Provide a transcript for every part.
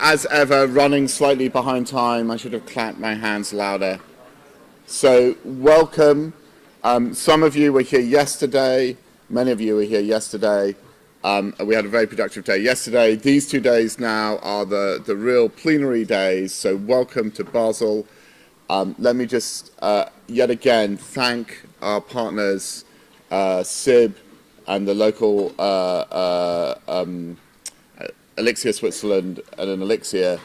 As ever, running slightly behind time. I should have clapped my hands louder. So, welcome. Some of you were here yesterday. Many of you were here yesterday. We had a very productive day yesterday. These 2 days now are the real plenary days. So, welcome to Basel. Let me just yet again thank our partners, SIB and the local Elixir Switzerland and an Elixir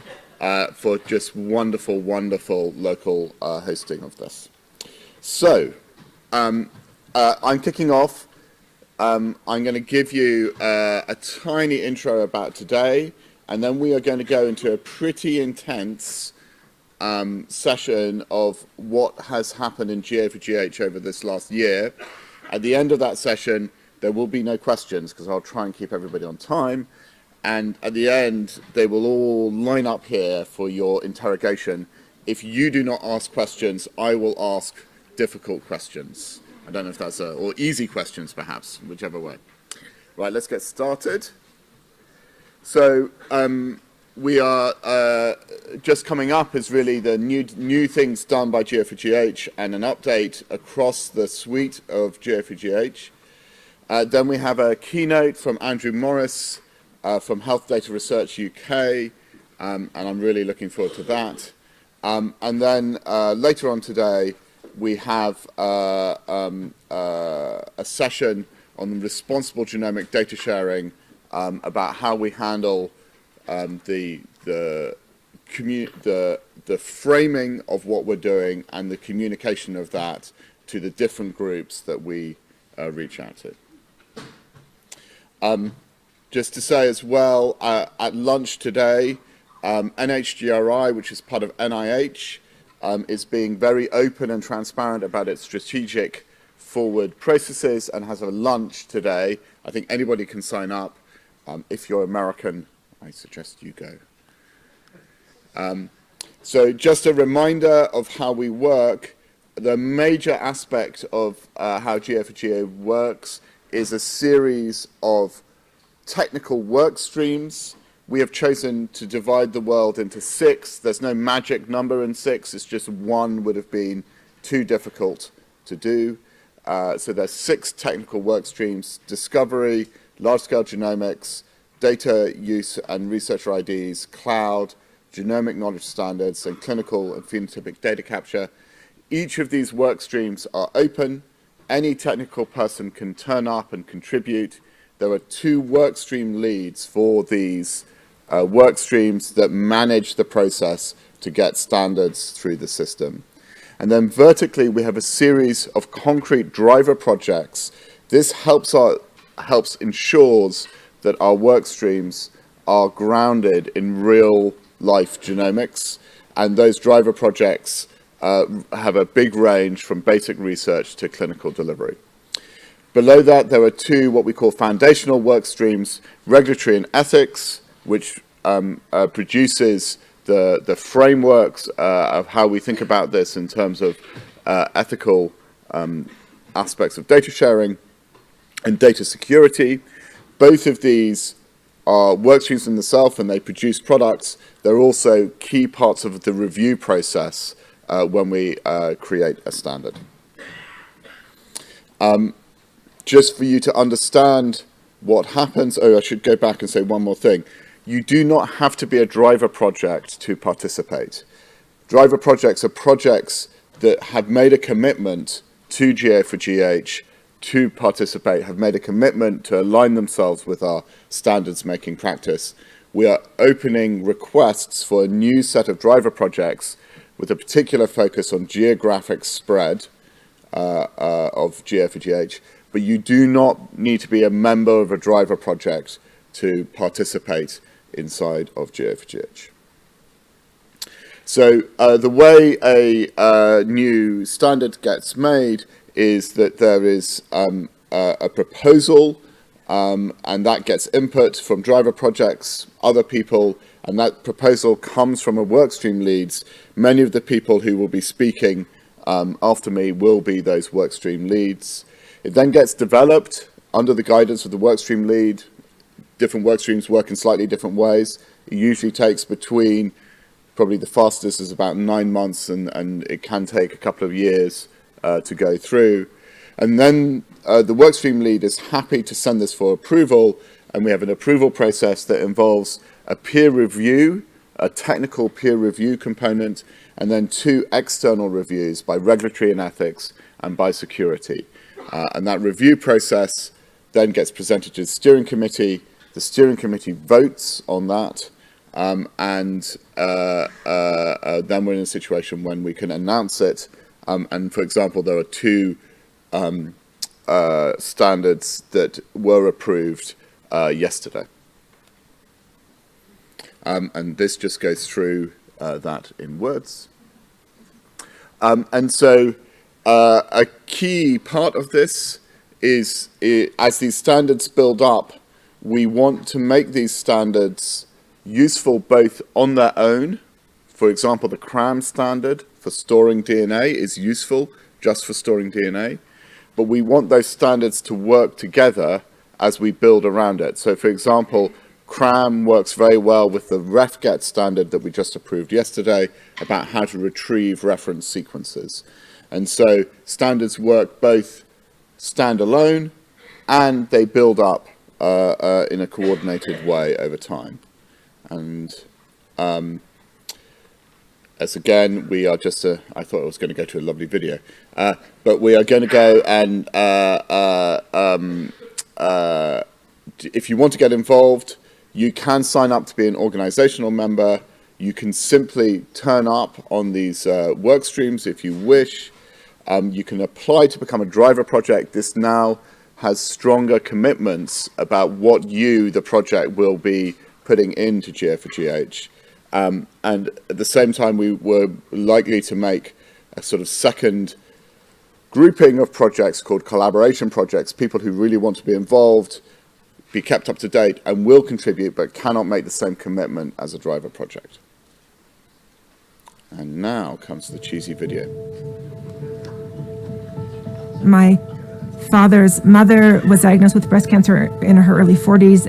for just wonderful, wonderful local hosting of this. So, I'm kicking off. I'm going to give you a tiny intro about today, and then we are going to go into a pretty intense session of what has happened in GA4GH over this last year. At the end of that session, there will be no questions because I'll try and keep everybody on time. And at the end, they will all line up here for your interrogation. If you do not ask questions, I will ask difficult questions. I don't know if that's or easy questions, perhaps, whichever way. Right, let's get started. So we are just coming up is really the new things done by GA4GH and an update across the suite of GA4GH. Then we have a keynote from Andrew Morris, from Health Data Research UK, and I'm really looking forward to that. And then later on today, we have a session on responsible genomic data sharing about how we handle the framing of what we're doing and the communication of that to the different groups that we reach out to. Just to say as well, at lunch today, NHGRI, which is part of NIH, is being very open and transparent about its strategic forward processes and has a lunch today. I think anybody can sign up. If you're American, I suggest you go. So just a reminder of how we work. The major aspect of how GA4GH works is a series of technical work streams. We have chosen to divide the world into 6. There's no magic number in 6. It's just 1 would have been too difficult to do. So there's 6 technical work streams: discovery, large-scale genomics, data use and researcher IDs, cloud, genomic knowledge standards, and clinical and phenotypic data capture. Each of these work streams are open. Any technical person can turn up and contribute. There are 2 workstream leads for these work streams that manage the process to get standards through the system. And then vertically, we have a series of concrete driver projects. This ensures that our work streams are grounded in real-life genomics, and those driver projects have a big range from basic research to clinical delivery. Below that, there are 2 what we call foundational work streams: regulatory and ethics, which produces the frameworks of how we think about this in terms of ethical aspects of data sharing, and data security. Both of these are work streams in themselves, and they produce products. They're also key parts of the review process when we create a standard. Just for you to understand what happens, I should go back and say one more thing. You do not have to be a driver project to participate. Driver projects are projects that have made a commitment to GA4GH to participate, have made a commitment to align themselves with our standards making practice. We are opening requests for a new set of driver projects with a particular focus on geographic spread of GA4GH. But you do not need to be a member of a driver project to participate inside of GA4GH. So the way a new standard gets made is that there is a proposal, and that gets input from driver projects, other people, and that proposal comes from a workstream leads. Many of the people who will be speaking after me will be those workstream leads. It then gets developed under the guidance of the workstream lead, different work streams work in slightly different ways. It usually takes between, probably the fastest is about 9 months, and it can take a couple of years to go through. And then the workstream lead is happy to send this for approval, and we have an approval process that involves a peer review, a technical peer review component, and then 2 external reviews by regulatory and ethics and by security. And that review process then gets presented to the steering committee. The steering committee votes on that, and then we're in a situation when we can announce it. And for example, there are 2 standards that were approved yesterday. And this just goes through that in words. And so a key part of this is, as these standards build up, we want to make these standards useful both on their own. For example, the CRAM standard for storing DNA is useful just for storing DNA, but we want those standards to work together as we build around it. So for example, CRAM works very well with the RefGet standard that we just approved yesterday about how to retrieve reference sequences. And so standards work both standalone and they build up in a coordinated way over time. And as again, we are just I thought I was going to go to a lovely video, but we are going to go and if you want to get involved, you can sign up to be an organizational member. You can simply turn up on these work streams if you wish. You can apply to become a driver project. This now has stronger commitments about what the project, will be putting into GA4GH. And at the same time, we were likely to make a sort of second grouping of projects called collaboration projects, people who really want to be involved, be kept up to date, and will contribute, but cannot make the same commitment as a driver project. And now comes the cheesy video. My father's mother was diagnosed with breast cancer in her early 40s.